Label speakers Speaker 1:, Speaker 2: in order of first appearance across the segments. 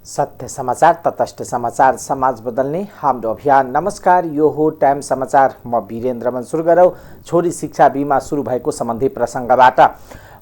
Speaker 1: सत्य समाचार, तटस्थ समाचार, समाज बदल्ने हाम्रो अभियान। नमस्कार, यो हो टाइम समाचार। म वीरेन्द्र मन्सुर गरौँ। छोरी शिक्षा बीमा सुरु भएको सम्बन्धी प्रसङ्गबाट।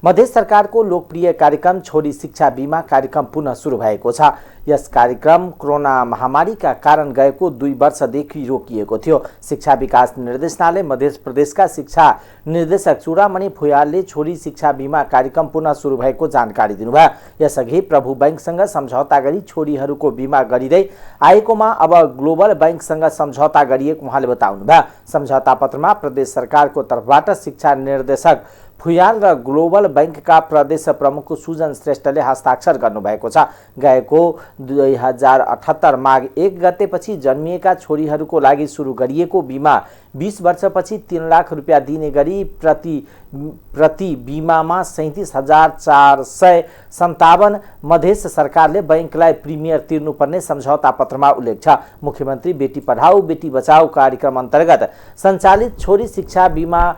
Speaker 1: मध्य सरकारको लोकप्रिय कार्यक्रम छोरी शिक्षा बीमा कार्यक्रम पुनः सुरु भएको छ। यस कार्यक्रम कोरोना महामारीका कारण गएको 2 वर्षदेखि रोकिएको थियो। शिक्षा विकास निर्देशनालय मध्य प्रदेशका शिक्षा निर्देशक चूडामणि भुयालले छोरी शिक्षा बीमा कार्यक्रम पुनः सुरु भएको जानकारी दिनुभयो। यसअघि प्रभु बैंकसँग सम्झौता गरी छोरीहरूको बीमा गरिँदै आएकोमा अब ग्लोबल बैंकसँग सम्झौता गरिएको उहाँले बताउनुभयो। सम्झौता पत्रमा प्रदेश सरकारको तर्फबाट शिक्षा निर्देशक भुयाल र ग्लोबल बैंकका प्रदेश प्रमुख सुजन श्रेष्ठले हस्ताक्षर गर्नुभएको छ। गएको 2078 माघ 1 गतेपछि जन्मिएका छोरीहरूको लागि सुरु गरिएको बीमा 20 वर्षपछि 3 लाख रुपियाँ दिने गरी प्रति बीमामा 37,457 मधेस सरकारले बैंकलाई प्रिमियर तिर्नुपर्ने सम्झौता पत्रमा उल्लेख छ। मुख्यमन्त्री बेटी पढाऊ बेटी बचाऊ कार्यक्रम अन्तर्गत सञ्चालित छोरी शिक्षा बीमा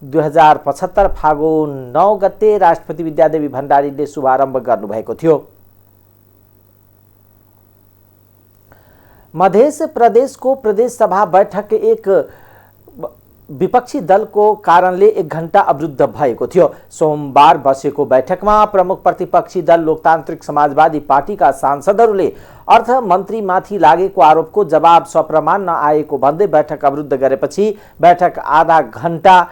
Speaker 1: 2075 फागुन 9 गते राष्ट्रपति विद्यादेवी भण्डारीले शुभारम्भ गर्नुभएको थियो। मध्य प्रदेशको प्रदेश सभा बैठक एक विपक्षी दलको कारणले 1 घण्टा अवरुद्ध भएको थियो। सोमबार बसेको बैठकमा प्रमुख प्रतिपक्षी दल लोकतान्त्रिक समाजवादी पार्टीका सांसदहरूले अर्थमन्त्रीमाथि लागेको आरोपको जवाब सप्रमाण नआएको भन्दै बैठक अवरुद्ध गरेपछि बैठक आधा घण्टा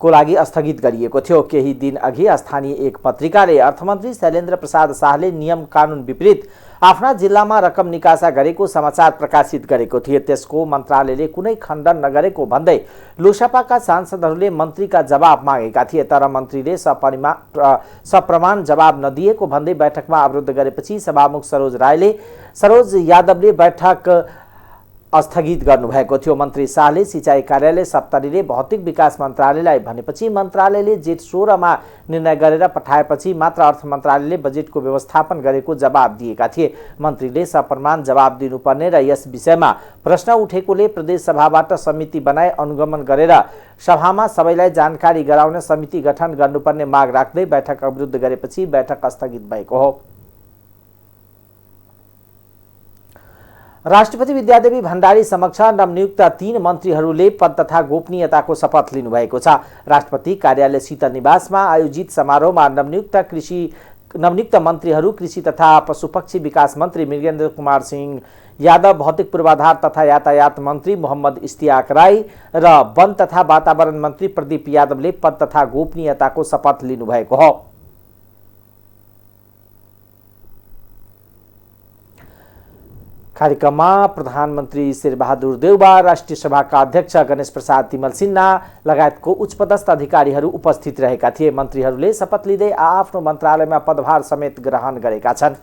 Speaker 1: को लागि स्थगित गरिएको थियो। केही दिन अघि स्थानीय एक पत्रिकाले अर्थमन्त्री शैलेन्द्र प्रसाद शाहले नियम कानुन विपरीत आफ्ना जिल्लामा रकम निकासा गरेको समाचार प्रकाशित गरेको थियो। त्यसको मन्त्रालयले कुनै खण्डन नगरेको भन्दै लोकसभाका सांसदहरूले मन्त्रीका जवाब मागेका थिए, तर मन्त्रीले सप्रमाण जवाब नदिएको भन्दै बैठकमा अवरुद्ध गरेपछि सभामुख सरोज यादवले बैठक स्थगित गर्नुभएको थियो। मन्त्री शाहले सिंचाई कार्यालय सप्तरीले भौतिक विकास मन्त्रालयलाई भनेपछि मन्त्रालयले जेठ 16 मा निर्णय गरेर पठाएपछि मात्र अर्थ मन्त्रालयले बजेटको व्यवस्थापन गरेको जवाब दिएका थिए। मन्त्रीले सप्रमाण जवाब दिनुपर्ने र यस विषयमा प्रश्न उठेकोले प्रदेश सभाबाट समिति बनाई अनुगमन गरेर सभामा सबैलाई जानकारी गराउन समिति गठन गर्नुपर्ने माग राख्दै बैठक अवरुद्ध गरेपछि बैठक स्थगित भएको हो। राष्ट्रपति विद्यादेवी भण्डारी समक्ष नवनियुक्त 3 मन्त्रीहरूले पद तथा गोपनीयताको शपथ लिनुभएको छ। राष्ट्रपति कार्यालय शीतल निवासमा आयोजित समारोहमा नवनियुक्त मन्त्रीहरू कृषि तथा पशुपक्षी विकास मन्त्री मृगेन्द्र कुमार सिंह यादव, भौतिक पूर्वाधार तथा यातायात मन्त्री मोहम्मद इस्तियाक राई र वन तथा वातावरण मन्त्री प्रदीप यादवले पद तथा गोपनीयताको शपथ लिनुभएको हो। कार्यक्रममा प्रधानमन्त्री शेरबहादुर देउबा, राष्ट्रिय सभाका अध्यक्ष गणेश प्रसाद तिमल सिन्हा लगायतको उच्चपदस्थ अधिकारीहरू उपस्थित रहेका थिए। मन्त्रीहरूले शपथ लिँदै आफ्नो मन्त्रालयमा पदभार समेत ग्रहण गरेका छन्।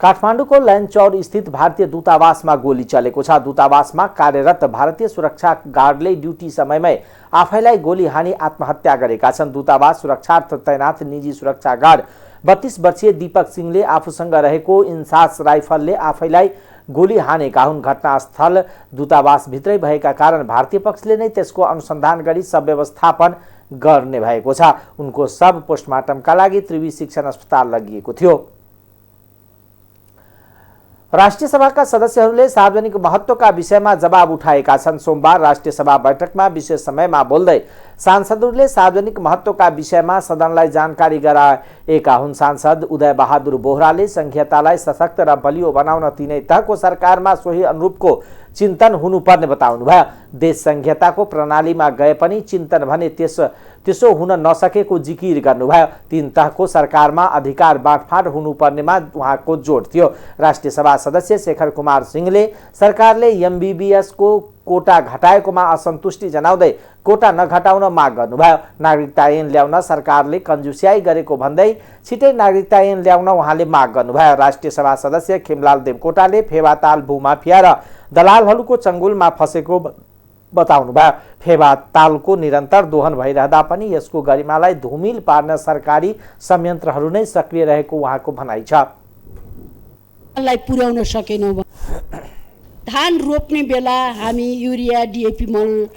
Speaker 1: काठमाडौँको लैनचौर स्थित भारतीय दूतावासमा गोली चलेको छ। दूतावासमा कार्यरत भारतीय सुरक्षा गार्डले ड्युटी समयमै आफैलाई गोली हानी आत्महत्या गरेका छन्। दूतावास सुरक्षार्थ तैनाथ निजी सुरक्षा गार्ड 32 वर्षीय दीपक सिंहले आफूसँग रहेको इन्सास राइफलले आफैलाई गोली हानेका हुन्। घटनास्थल दूतावासभित्रै भएका कारण भारतीय पक्षले नै त्यसको अनुसन्धान गरी शव व्यवस्थापन गर्ने भएको छ। उनको शव पोस्टमार्टमका लागि त्रिवी शिक्षण अस्पताल लगिएको थियो। राष्ट्रिय सभाका सदस्यहरूले सार्वजनिक महत्त्वका विषयमा जवाब उठाएका छन्। सोमबार राष्ट्रिय सभा बैठकमा विशेष समयमा बोल्दै सांसदहरूले सार्वजनिक महत्त्वका विषयमा सदनलाई जानकारी गराएका हुन्। सांसद उदय बहादुर बोहराले संघीयतालाई सशक्त र बलियो बनाउन तीनै तहको सरकारमा सोही अनुरूपको चिन्तन हुनुपर्ने बताउनुभयो। देश संघीयताको प्रणालीमा गए पनि चिन्तन भने त्यसो हुन नसकेको जिकिर गर्नुभयो। 3 तहको सरकारमा अधिकार बाँडफाँड हुनुपर्नेमा उहाँको जोड थियो। राष्ट्रिय सभा सदस्य शेखर कुमार सिंहले सरकारले एमबीबीएस को कोटा घटाएकोमा असन्तुष्टि जनाउँदै कोटा नघटाउन माग गर्नुभयो। नागरिकता ऐन ल्याउन सरकारले कन्जुस्याई गरेको भन्दै छिटै नागरिकता ऐन ल्याउन उहाँले माग गर्नुभयो। राष्ट्रिय सभा सदस्य खेमलाल देवकोटाले फेवाताल भूमाफिया र दलालहरूको चङ्गुलमा फसेको बताउनुभयो। फेवातालको निरन्तर दोहन भइरहँदा पनि यसको गरिमालाई धुमिल पार्न सरकारी संयन्त्रहरू नै सक्रिय रहेको उहाँको भनाइ छ।
Speaker 2: पुर्याउन सकेनौं। धान रोप्ने बेला हामी युरिया डीएपी मल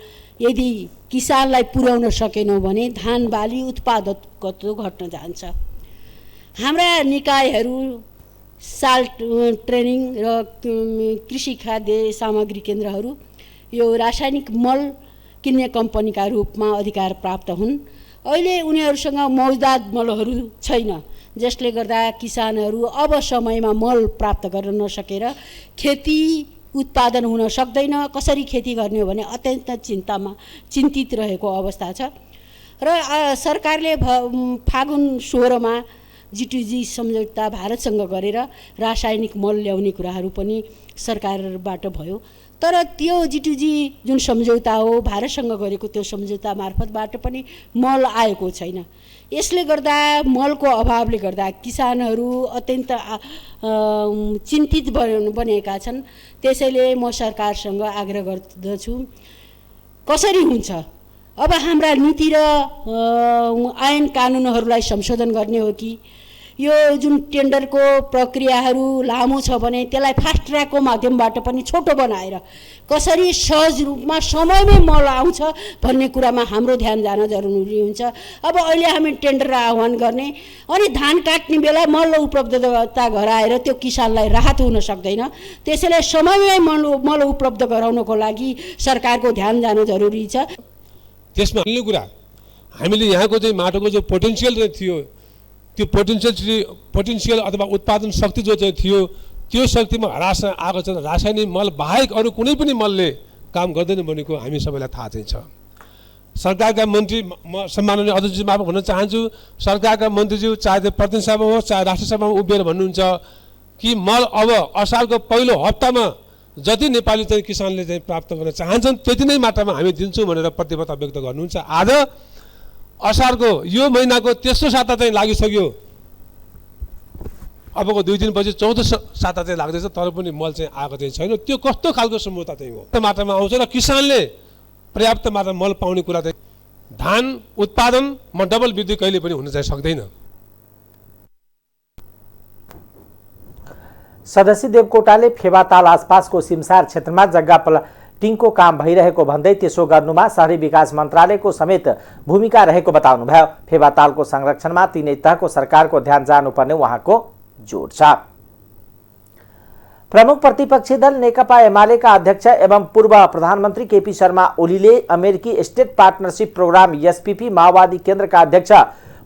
Speaker 2: यदि किसानलाई पुर्याउन सकेनौं भने धान बाली उत्पादकता घट्न जान्छ। हाम्रा निकायहरू साल्ट ट्रेनिङ र कृषि खाद्य सामग्री केन्द्रहरू यो रासायनिक मल किन्ने कम्पनीका रूपमा अधिकार प्राप्त हुन्। अहिले उनीहरूसँग मौजदात मलहरू छैन, जसले गर्दा किसानहरू अब समयमा मल प्राप्त गर्न नसकेर खेती उत्पादन हुन सक्दैन। कसरी खेती गर्ने हो भने अत्यन्त चिन्तित रहेको अवस्था छ र सरकारले फागुन 16 मा G2G सम्झौता भारतसँग गरेर रासायनिक मल ल्याउने कुराहरू पनि सरकारबाट भयो। तर त्यो G2G जुन सम्झौता हो भारतसँग गरेको त्यो सम्झौता मार्फतबाट पनि मल आएको छैन। यसले गर्दा मलको अभावले गर्दा किसानहरू अत्यन्त चिन्तित बनेका छन्। त्यसैले म सरकारसँग आग्रह गर्दछु, कसरी हुन्छ अब हाम्रा नीति र ऐन कानुनहरूलाई संशोधन गर्ने हो कि यो जुन टेन्डरको प्रक्रियाहरू लामो छ भने त्यसलाई फास्ट ट्र्याकको माध्यमबाट पनि छोटो बनाएर कसरी सहज रूपमा समयमै मल आउँछ भन्ने कुरामा हाम्रो ध्यान जान जरुरी हुन्छ। अब अहिले हामी टेन्डर आह्वान गर्ने अनि धान काट्ने बेला मल उपलब्धता गराएर त्यो किसानलाई राहत हुन सक्दैन। त्यसैले समयमै मल उपलब्ध गराउनको लागि सरकारको ध्यान जान जरुरी छ।
Speaker 3: त्यसमा अन्य कुरा हामीले यहाँको चाहिँ माटोको जो पोटेन्सियल थियो त्यो पोटेन्सियल अथवा उत्पादन शक्ति जो चाहिँ थियो त्यो शक्तिमा ह्रास आएको छ। रासायनिक मल बाहेक अरू कुनै पनि मलले काम गर्दैन भनेको हामी सबैलाई थाहा चाहिँ छ। सरकारका मन्त्री म सम्माननीय अध्यक्षजीमा भन्न चाहन्छु, सरकारका मन्त्रीज्यू चाहे त्यो प्रतिनिधि सभा होस् चाहे राष्ट्र सभामा उभिएर भन्नुहुन्छ कि मल अब असारको पहिलो हप्तामा जति नेपाली चाहिँ किसानले चाहिँ प्राप्त गर्न चाहन्छन् त्यति नै मात्रामा हामी दिन्छौँ भनेर प्रतिबद्धता व्यक्त गर्नुहुन्छ। आज असारको यो महिनाको तेस्रो साता चाहिँ लागिसक्यो, अबको 2 दिनपछि 14 साता चाहिँ लाग्दैछ, तर पनि मल चाहिँ आएको चाहिँ छैन। त्यो कस्तो खालको सम्झौता चाहिँ हो? मात्रामा आउँछ र किसानले पर्याप्त मात्रामा मल पाउने कुरा चाहिँ धान उत्पादनमा डबल वृद्धि कहिले पनि हुन चाहिँ सक्दैन।
Speaker 1: सदस्य देवकोटाले फेवाताल आसपासको सिमसार क्षेत्रमा जग्गा प्लटिङको काम भइरहेको भन्दै त्यसो गर्नुमा शहरी विकास मन्त्रालयको समेत भूमिका रहेको बताउनुभयो। फेवातालको संरक्षणमा तीनै तहको सरकारको ध्यान जानुपर्ने उहाँको जोड छ। प्रमुख प्रतिपक्षी दल नेकपा एमालेका अध्यक्ष एवं पूर्व प्रधानमन्त्री केपी शर्मा ओलीले अमेरिकी स्टेट पार्टनरशिप प्रोग्राम एसपीपी माओवादी केन्द्रका अध्यक्ष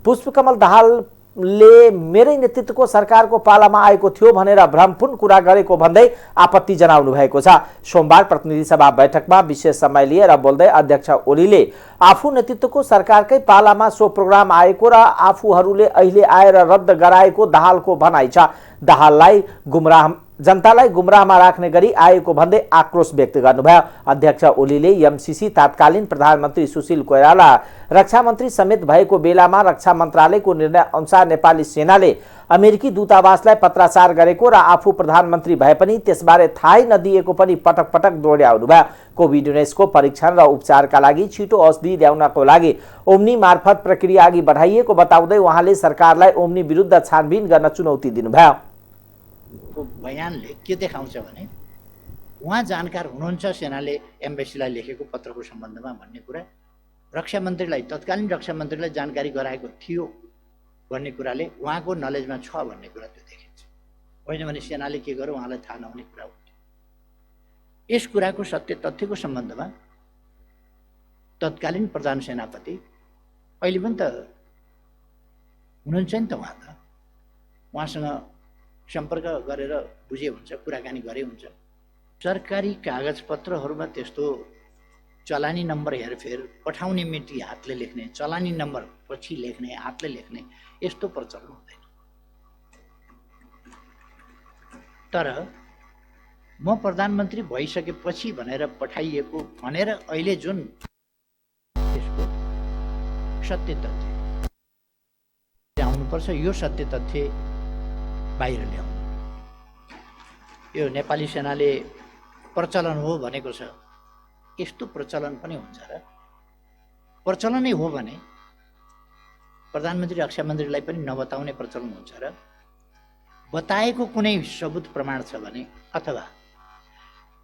Speaker 1: पुष्पकमल दाहालले मेरै नेतृत्वको सरकारको पालामा आएको थियो भनेर भ्रमपूर्ण कुरा गरेको भन्दै आपत्ति जनाउनु भएको छ। सोमबार प्रतिनिधि सभा बैठकमा विशेष समय लिएर बोल्दै अध्यक्ष ओलीले आफू नेतृत्वको सरकारकै पालामा सो प्रोग्राम आएको र आफूहरूले अहिले आएर रद्द गराएको दाहालको भनाइ छ। दाहाललाई जनतालाई गुमराहमा राख्ने गरी आएको भन्दै आक्रोश व्यक्त गर्नुभयो। अध्यक्ष ओलीले एमसीसी तत्कालीन प्रधानमन्त्री सुशील कोइराला रक्षा मन्त्री समेत भएको बेलामा रक्षा मन्त्रालयको निर्णय अनुसार नेपाली सेनाले अमेरिकी दूतावासलाई पत्राचार गरेको र आफू प्रधानमन्त्री भए पनि त्यसबारे थाहै नदिएको पनि पटक पटक दोहोर्याउनुभयो। कोभिड-19को परीक्षण र उपचारका लागि छिटो औषधि ल्याउनको लागि ओम्नी मार्फत प्रक्रिया अघि बढाइएको बताउँदै उहाँले सरकारलाई ओम्नी विरुद्ध छानबिन गर्न चुनौती दिनुभयो।
Speaker 4: बयानले के देखाउँछ भने उहाँ जानकार हुनुहुन्छ सेनाले एम्बेसीलाई लेखेको पत्रको सम्बन्धमा भन्ने कुरा, रक्षा मन्त्रीलाई तत्कालीन रक्षा मन्त्रीलाई जानकारी गराएको थियो भन्ने कुराले उहाँको नलेजमा छ भन्ने कुरा त्यो देखिन्छ। होइन भने सेनाले के गर्यो उहाँलाई थाहा नहुने कुरा हो। यस कुराको सत्य तथ्यको सम्बन्धमा तत्कालीन प्रधान सेनापति अहिले पनि त हुनुहुन्छ नि त, उहाँसँग सम्पर्क गरेर बुझे हुन्छ, कुराकानी गरे हुन्छ। सरकारी कागजपत्रहरूमा त्यस्तो चलानी नम्बर हेरफेर, पठाउने मिति हातले लेख्ने, चलानी नम्बर पछि लेख्ने, हातले लेख्ने यस्तो प्रचलन हुँदैन। तर म प्रधानमन्त्री भइसकेपछि भनेर पठाइएको भनेर अहिले जुन त्यसको सत्य तथ्य आउनुपर्छ, यो सत्य तथ्य बाहिर ल्याउनु। यो नेपाली सेनाले प्रचलन हो भनेको छ, यस्तो प्रचलन पनि हुन्छ र? प्रचलनै हो भने प्रधानमन्त्री रक्षा मन्त्रीलाई पनि नबताउने प्रचलन हुन्छ र? बताएको कुनै सबुत प्रमाण छ भने अथवा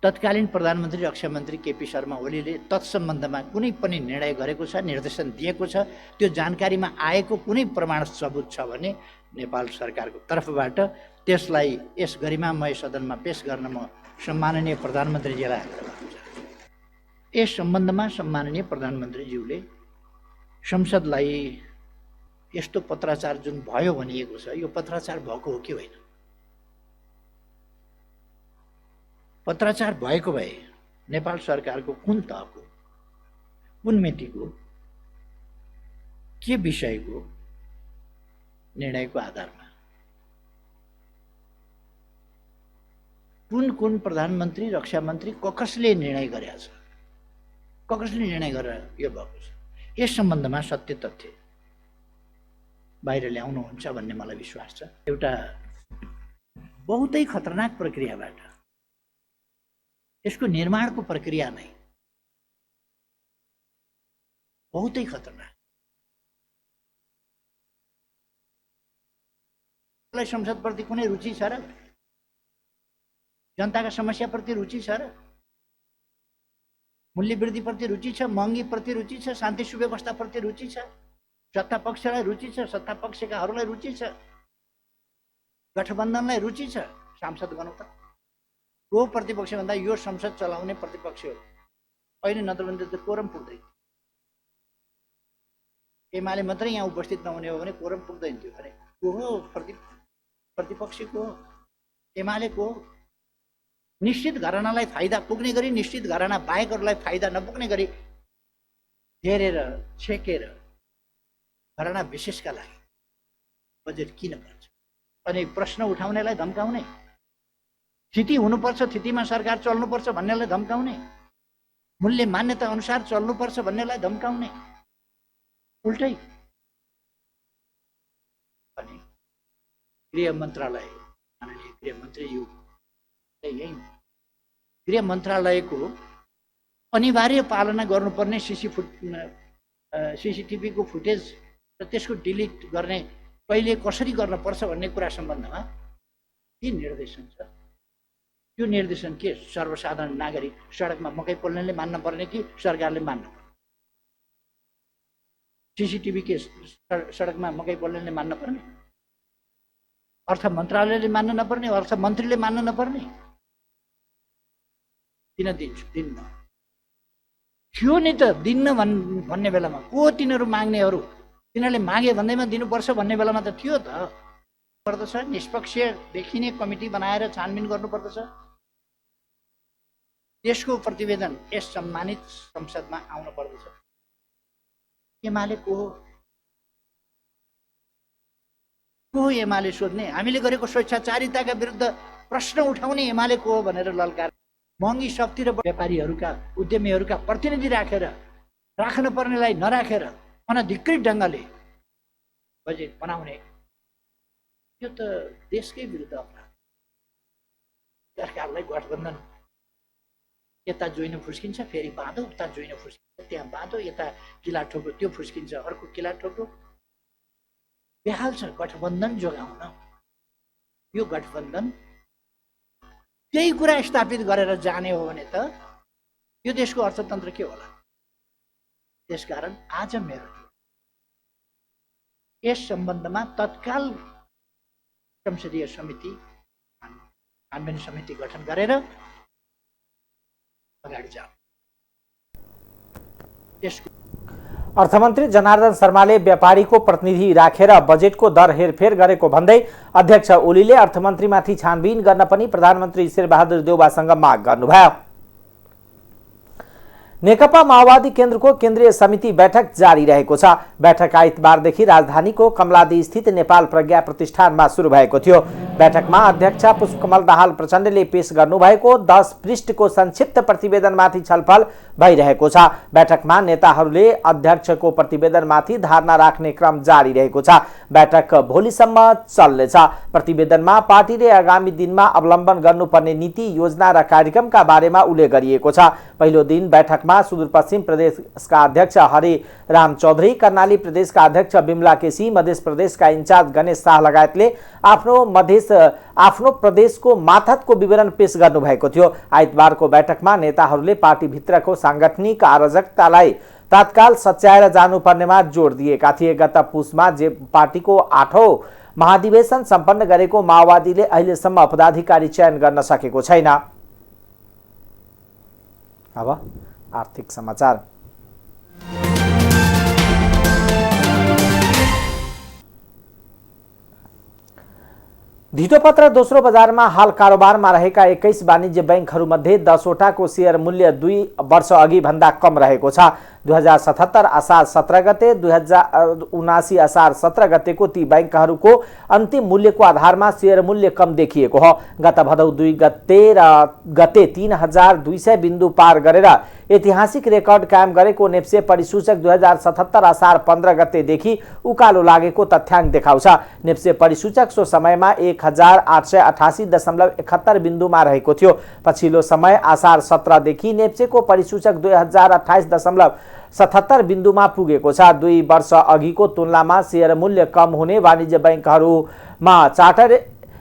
Speaker 4: तत्कालीन प्रधानमन्त्री रक्षा मन्त्री केपी शर्मा ओलीले तत्सम्बन्धमा कुनै पनि निर्णय गरेको छ, निर्देशन दिएको छ, त्यो जानकारीमा आएको कुनै प्रमाण सबुत छ भने नेपाल सरकारको तर्फबाट त्यसलाई यस गरिमामय सदनमा पेश गर्न म सम्माननीय प्रधानमन्त्रीजीलाई आग्रह गर्न चाहन्छु। यस सम्बन्धमा सम्माननीय प्रधानमन्त्रीज्यूले संसदलाई यस्तो पत्राचार जुन भयो भनिएको छ, यो पत्राचार भएको हो कि होइन? पत्राचार भएको भए नेपाल सरकारको कुन तहको, कुन मितिको, के विषयको निर्णयको आधारमा, कुन कुन प्रधानमन्त्री रक्षा मन्त्री कसले निर्णय गरेका छ, कसले निर्णय गरेर यो भएको छ, यस सम्बन्धमा सत्य तथ्य बाहिर ल्याउनुहुन्छ भन्ने मलाई विश्वास छ। एउटा बहुतै खतरनाक प्रक्रियाबाट, यसको निर्माणको प्रक्रिया नै बहुतै खतरनाक। मलाई संसदप्रति कुनै रुचि छ र? जनताका समस्याप्रति रुचि छ र? मूल्य वृद्धिप्रति रुचि छ, महँगीप्रति रुचि छ, शान्ति सुव्यवस्थाप्रति रुचि छ, सत्ता पक्षलाई रुचि छ, सत्ता पक्षकाहरूलाई रुचि छ, गठबन्धनलाई रुचि छ, सांसद गणौँ त को प्रतिपक्ष भन्दा यो संसद चलाउने प्रतिपक्ष हो। अहिले नत्र भने त कोरम पुग्दैन। एमाले मात्रै यहाँ उपस्थित नहुने हो भने कोरम पुग्दैन थियो। अरे को हो प्रतिपक्ष को हो? एमाले को हो? निश्चित घरानालाई फाइदा पुग्ने गरी, निश्चित घराना बाहेकहरूलाई फाइदा नपुग्ने गरी घेरेर छेकेर घराना विशेषका लागि बजेट किन बन्छ? अनि प्रश्न उठाउनेलाई धम्काउने, स्थिति हुनुपर्छ, स्थितिमा सरकार चल्नुपर्छ भन्नेलाई धम्काउने, मूल्य मान्यता अनुसार चल्नुपर्छ भन्नेलाई धम्काउने, उल्टै। अनि गृह मन्त्रालय, माननीय गृह मन्त्रीज्यू यही गृह मन्त्रालयको अनिवार्य पालना गर्नुपर्ने सिसिटिभीको फुटेज र त्यसको डिलिट गर्ने कहिले कसरी गर्नुपर्छ भन्ने कुरा सम्बन्धमा के निर्देशन छ? त्यो निर्देशन के सर्वसाधारण नागरिक सडकमा मकै पोल्नेले मान्न पर्ने कि सरकारले मान्नु पर्ने? सिसिटिभी के सडकमा मकै पोल्नेले मान्न पर्ने? अर्थ मन्त्रालयले मान्न नपर्ने? अर्थ मन्त्रीले मान्न नपर्ने? किन दिन्छु? दिन्न थियो नि त। दिन्न भन्ने बेलामा को तिनीहरू माग्नेहरू? तिनीहरूले मागे भन्दैमा दिनुपर्छ भन्ने बेलामा त थियो त। पर्दछ निष्पक्ष देखिने कमिटी बनाएर छानबिन गर्नुपर्दछ। त्यसको प्रतिवेदन यस सम्मानित संसदमा आउनु पर्दछ। एमाले को हो? एमाले सोध्ने? हामीले गरेको स्वेच्छाचारिताका विरुद्ध प्रश्न उठाउने एमाले को हो भनेर ललकार। महँगी शक्ति र व्यापारीहरूका, उद्यमीहरूका प्रतिनिधि राखेर, राख्न पर्नेलाई नराखेर अनधिकृत ढङ्गले बजेट बनाउने, यो त देशकै विरुद्ध अपराध। सरकारलाई गठबन्धन यता जोइन फुस्किन्छ, फेरि बाँधो, उता जोइन फुस्किन्छ, त्यहाँ बाँधो, यता किला ठोको, त्यो फुस्किन्छ, अर्को किला ठोको, बेहाल छ। गठबन्धन जोगाउन, यो गठबन्धन त्यही कुरा स्थापित गरेर जाने हो भने त यो देशको अर्थतन्त्र के होला? त्यसकारण आज मेरो यस सम्बन्धमा तत्काल संसदीय समिति, छानबिन समिति गठन गरेर अगाडि जाऊ।
Speaker 1: अर्थमन्त्री जनार्दन शर्माले व्यापारीको प्रतिनिधि राखेर बजेटको दर हेरफेर गरेको भन्दै अध्यक्ष ओलीले अर्थमन्त्रीमाथि छानबिन गर्न पनि प्रधानमन्त्री शेरबहादुर देउवासँग माग गर्नुभयो। नेकपा माओवादी केन्द्रको केन्द्रीय समिति बैठक जारी रहेको छ। बैठक आइतबारदेखि राजधानीको कमलादी स्थित नेपाल प्रज्ञा प्रतिष्ठानमा सुरु भएको थियो। बैठकमा अध्यक्ष पुष्पकमल दाहाल प्रचण्डले पेश गर्नुभएको 10 पृष्ठको संक्षिप्त प्रतिवेदनमाथि छलफल भइरहेको छ। बैठकमा नेताहरूले अध्यक्षको प्रतिवेदनमाथि धारणा राख्ने क्रम जारी रहेको छ। बैठक भोलिसम्म चल्नेछ। प्रतिवेदनमा पार्टीले आगामी दिनमा अवलम्बन गर्नुपर्ने नीति, योजना र कार्यक्रमका बारेमा उल्लेख गरिएको छ। पहिलो दिन बैठकमा बैठकमा सुदूरपश्चिम प्रदेशका अध्यक्ष हरि राम चौधरी, कर्णाली प्रदेशका अध्यक्ष बिमला केसी, मध्य प्रदेशका इन्चार्ज गणेश शाह लगायतले आफ्नो प्रदेशको माथतको विवरण पेश गर्नुभएको थियो। आइतबारको बैठकमा नेताहरूले पार्टीभित्रको सांगठनिक अराजकतालाई तत्काल सच्याएर जानुपर्नेमा जोड दिएका थिए। गत पुसमा जे पार्टीको 8औं महाधिवेशन सम्पन्न गरेको माओवादीले अहिलेसम्म पदाधिकारी चयन गर्न सकेको छैन। अब आर्थिक समाचार। धितोपत्र दोस्रो बजारमा हाल कारोबारमा रहेका 21 वाणिज्य बैंकहरूमध्ये 10 वटाको शेयर मूल्य 2 वर्ष अघि भन्दा कम रहेको छ। 2077 असार 17 गते 2079 असार 17 गतेको ती बैंकहरूको अन्तिम मूल्यको आधारमा शेयर मूल्य कम देखिएको हो। गत भदौ 2 गते 3200 बिन्दु पार गरेर ऐतिहासिक रेकर्ड कायम गरेको नेप्से परिसूचक 2077 असार 15 गतेदेखि उकालो लागेको तथ्याङ्क देखाउँछ। नेप्से परिसूचक सो समयमा 1888.71 बिन्दुमा रहेको थियो। पछिल्लो समय असार 17 देखि नेप्सेको परिसूचक 2028.77 बिन्दुमा पुगेको छ। 2 वर्ष अघिको तुलनामा शेयर मूल्य कम हुने वाणिज्य बैंकहरूमा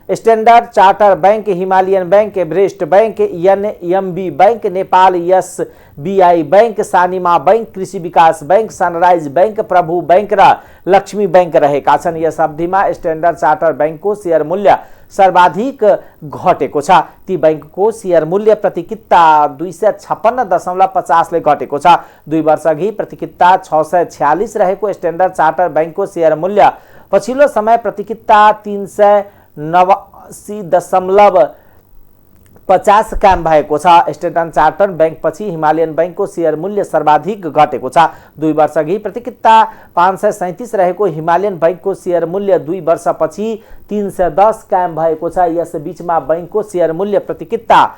Speaker 1: standard charter bank, Himalayan bank, Everest bank, NMB bank, Nepal SBI bank, Sanima bank, Krishi Bikas bank, sunrise bank, Prabhu bank र लक्ष्मी बैंक रहेका छन्। यस अवधिमा स्टैंडर्ड चार्टर बैंकको शेयर मूल्य सर्वाधिक घटेको छ। ती बैंकको शेयर मूल्य प्रतिकिता 256.50 ले घटेको छ। 2 वर्ष अघि प्रतिकिता 646 रहेको स्टैंडर्ड चार्टर बैंकको शेयर मूल्य पछिल्लो समय प्रतिकिता 389.50 कायम भएको छ। स्टैंडर्ड चार्टर बैंक पछि हिमालयन बैंकको शेयर मूल्य सर्वाधिक घटेको छ। 2 वर्ष अघि प्रतिकिता 537 रहेको हिमालयन बैंकको शेयर मूल्य 2 वर्षपछि 310 कायम भएको छ। यस बीचमा बैंकको शेयर मूल्य प्रतिकिता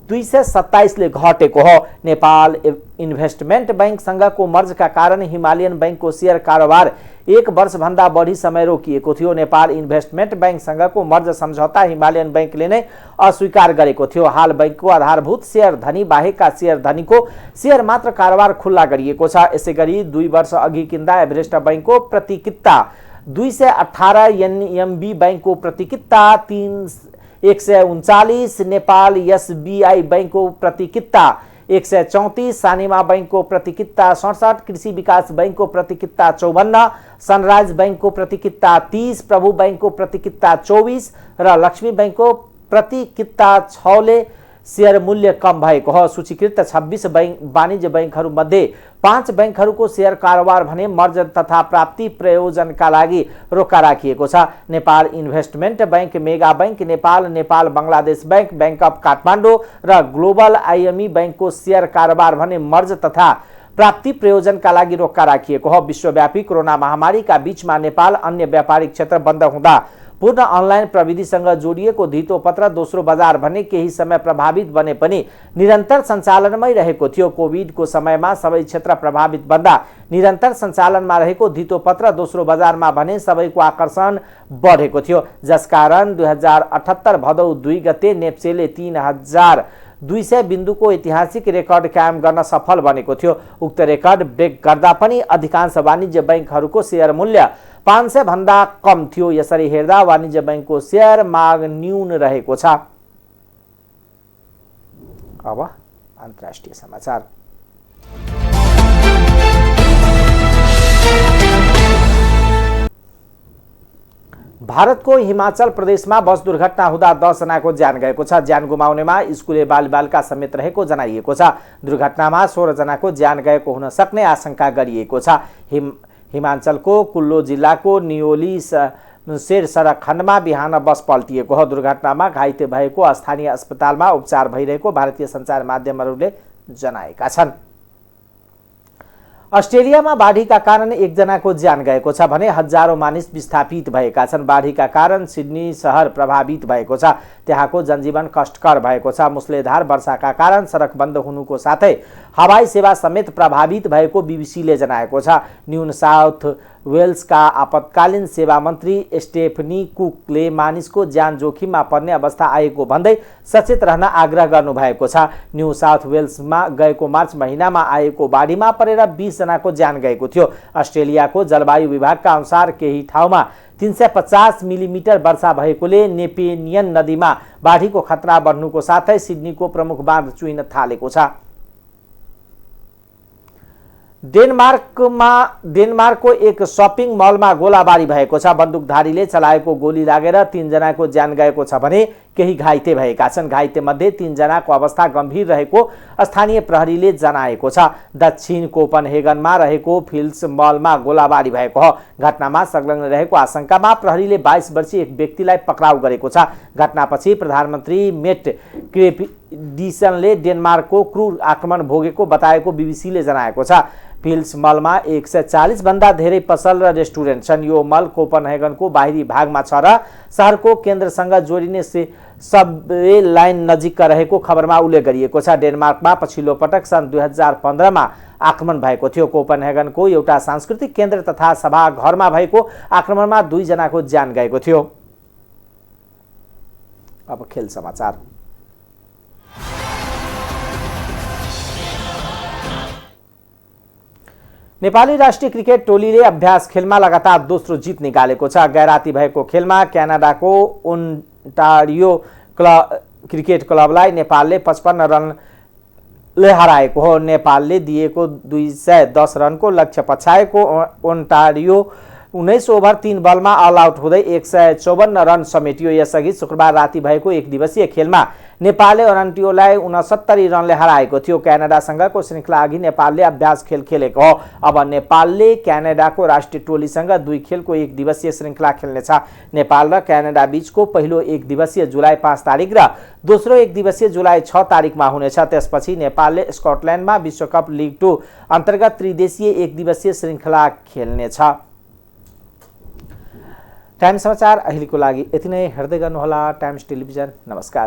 Speaker 1: 227 ले घटेको हो। नेपाल इन्भेस्टमेन्ट बैंकसँगको मर्जका कारण हिमालयन बैंकको शेयर कारोबार 1 वर्षभन्दा बढी समय रोकिएको थियो। नेपाल इन्भेस्टमेन्ट बैंकसँगको मर्ज सम्झौता हिमालयन बैंकले नै अस्वीकार गरेको थियो। हाल बैंकको आधारभूत शेयर धनी बाहेकका शेयर धनीको शेयर मात्र कारोबार खुल्ला गरिएको छ। यसैगरी 2 वर्ष अघि किन्दा एभरेस्ट बैंकको प्रतिकिता 218, एनएमबी बैंकको प्रतिकिता 139, नेपाल एसबीआई बैंकको प्रतिकिता 134, सानिमा बैंकको प्रतिकिता 67, कृषि विकास बैंकको प्रतिकिता 54, सनराइज बैंकको प्रतिकिता 30, प्रभु बैंकको प्रतिकिता 24 र लक्ष्मी बैंकको प्रतिकिता 6 ले शेयर मूल्य कम भएको हो। सूचीकृत 26 वाणिज्य बैंकहरूमध्ये 5 बैंकहरूको शेयर कारोबार भने मर्ज तथा प्राप्ति प्रयोजनका लागि रोका राखिएको छ। Nepal investment bank, mega bank Nepal, Nepal Bangladesh bank, bank of Kathmandu र ग्लोबल आईएमई बैंकको शेयर कारोबार भने मर्ज तथा प्राप्ति प्रयोजनका लागि रोका राखिएको हो। विश्वव्यापी कोरोना महामारीका बीचमा नेपाल अन्य व्यापारिक क्षेत्र बन्द हुँदा पूर्ण अनलाइन प्रविधिसँग जोडिएको धितोपत्र दोस्रो बजार भने केही समय प्रभावित बने पनि निरन्तर सञ्चालनमै रहेको थियो। कोभिडको समयमा सबै क्षेत्र प्रभावित बन्दा निरन्तर सञ्चालनमा रहेको धितोपत्र दोस्रो बजारमा भने सबैको आकर्षण बढेको थियो। जसकारण 2078 भदौ 2 गते नेप्सेले 3200 बिन्दुको ऐतिहासिक रेकर्ड कायम गर्न सफल बनेको थियो। उक्त रेकर्ड ब्रेक गर्दा पनि अधिकांश वाणिज्य बैंकहरूको शेयर मूल्य 500 भन्दा कम थियो। यसरी हेर्दा वाणिज्य बैंकको शेयर माग न्यून रहेको छ। अब अन्तर्राष्ट्रिय समाचार। भारतको हिमाचल प्रदेशमा बस दुर्घटना हुँदा 10 जनाको ज्यान गएको छ। ज्यान गुमाउनेमा स्कुले बालबालिका समेत रहेको जनाइएको छ। दुर्घटनामा 16 जनाको ज्यान गएको हुन सक्ने आशंका गरिएको छ। हिमाचलको कुल्लू जिल्लाको नियोली शेर सडक खण्डमा बिहान बस पल्टिएको हो। दुर्घटनामा घाइते भएको स्थानीय अस्पतालमा उपचार भइरहेको भारतीय सञ्चार माध्यमहरूले जनाएका छन्। अस्ट्रेलियामा बाढीका कारण 1 जनाको ज्यान गएको छ भने हजारौं मानिस विस्थापित भएका छन्। बाढीका कारण सिडनी शहर प्रभावित भएको छ। त्यहाँको जनजीवन कष्टकर भएको छ। मुसलेधार वर्षाका कारण सडक बन्द हुनुको साथै हवाई सेवा समेत प्रभावित भएको बीबीसीले जनाएको छ। न्यू साउथ वेल्सका आपतकालीन सेवा मन्त्री स्टेफनी कुकले मानिसको ज्यान जोखिममा पर्ने अवस्था आएको भन्दै सचेत रहन आग्रह गर्नुभएको छ। न्यू साउथ वेल्समा गएको मार्च महिनामा आएको बाढीमा परेर 20 जनाको ज्यान गएको थियो। अस्ट्रेलियाको जलवायु विभागका अनुसार केही ठाउँमा 350 मिलिमिटर वर्षा भएकोले नेपेनियन नदीमा बाढीको खतरा बढ्नुको साथै सिडनीको प्रमुख बाँध चुहिन थालेको छ। डेनमार्कको एक शपिङ मलमा गोलाबारी भएको छ। बन्दुकधारीले चलाएको गोली लागेर 3 जनाको ज्यान गएको छ भने केही घाइते भएका छन्। घाइते मध्ये 3 जनाको अवस्था गम्भीर रहेको स्थानीय प्रहरीले जनाएको छ। दक्षिण कोपनहेगनमा रहेको फिल्स मलमा गोलाबारी भएको हो। घटनामा संलग्न रहेको आशंकामा प्रहरीले 22 वर्षीय एक व्यक्तिलाई पक्राउ गरेको छ। घटनापछि प्रधानमन्त्री मेट क्रेपिडिसनले डेनमार्कको क्रूर आक्रमण भोगेको बताएको बीबीसीले जनाएको छ। फिल्स मलमा 140 भन्दा धेरै पसल र रेस्टुरेन्ट छन्। यो मल कोपनहेगनको बाहिरी भागमा छ र शहरको केन्द्रसँग जोडिने सबवे लाइन नजिक रहेको खबरमा उल्लेख गरिएको छ। डेनमार्कमा पछिल्लो पटक सन् 2015मा आक्रमण भएको थियो। कोपनहेगनको एउटा सांस्कृतिक केन्द्र तथा सभाघरमा भएको आक्रमणमा 2 जनाको ज्यान गएको थियो। अब खेल समाचार। नेपाली राष्ट्रिय क्रिकेट टोलीले अभ्यास खेलमा लगातार दोस्रो जित निकालेको छ। गैराती भएको खेलमा क्यानाडाको ओन्टारियो क्रिकेट क्लबलाई नेपालले 55 रनले हराएको हो। नेपालले दिएको 210 रनको लक्ष्य पछाएको ओन्टारियो 19 ओभर 3 बलमा अल आउट हुँदै 154 रन समेटियो। यसअघि शुक्रबार राति भएको एक दिवसीय खेलमा नेपालले ओन्टारियोलाई 69 रनले हराएको थियो। क्यानाडासँगको श्रृङ्खला अघि नेपालले अभ्यास खेल खेलेको हो। अब नेपालले क्यानाडाको राष्ट्रिय टोलीसँग 2 खेलको एक दिवसीय श्रृङ्खला खेल्नेछ। नेपाल र क्यानाडा बीचको पहिलो एक दिवसीय जुलाई 5 तारिक र दोस्रो एक दिवसीय जुलाई 6 तारिकमा हुनेछ। त्यसपछि नेपालले स्कटल्यान्डमा विश्वकप लिग 2 अन्तर्गत त्रिदेशीय एक दिवसीय श्रृङ्खला खेल्नेछ। टाइम्स समाचार अहिलेको लागि यति नै। हेर्दै गर्नुहोला टाइम्स टेलिभिजन। नमस्कार।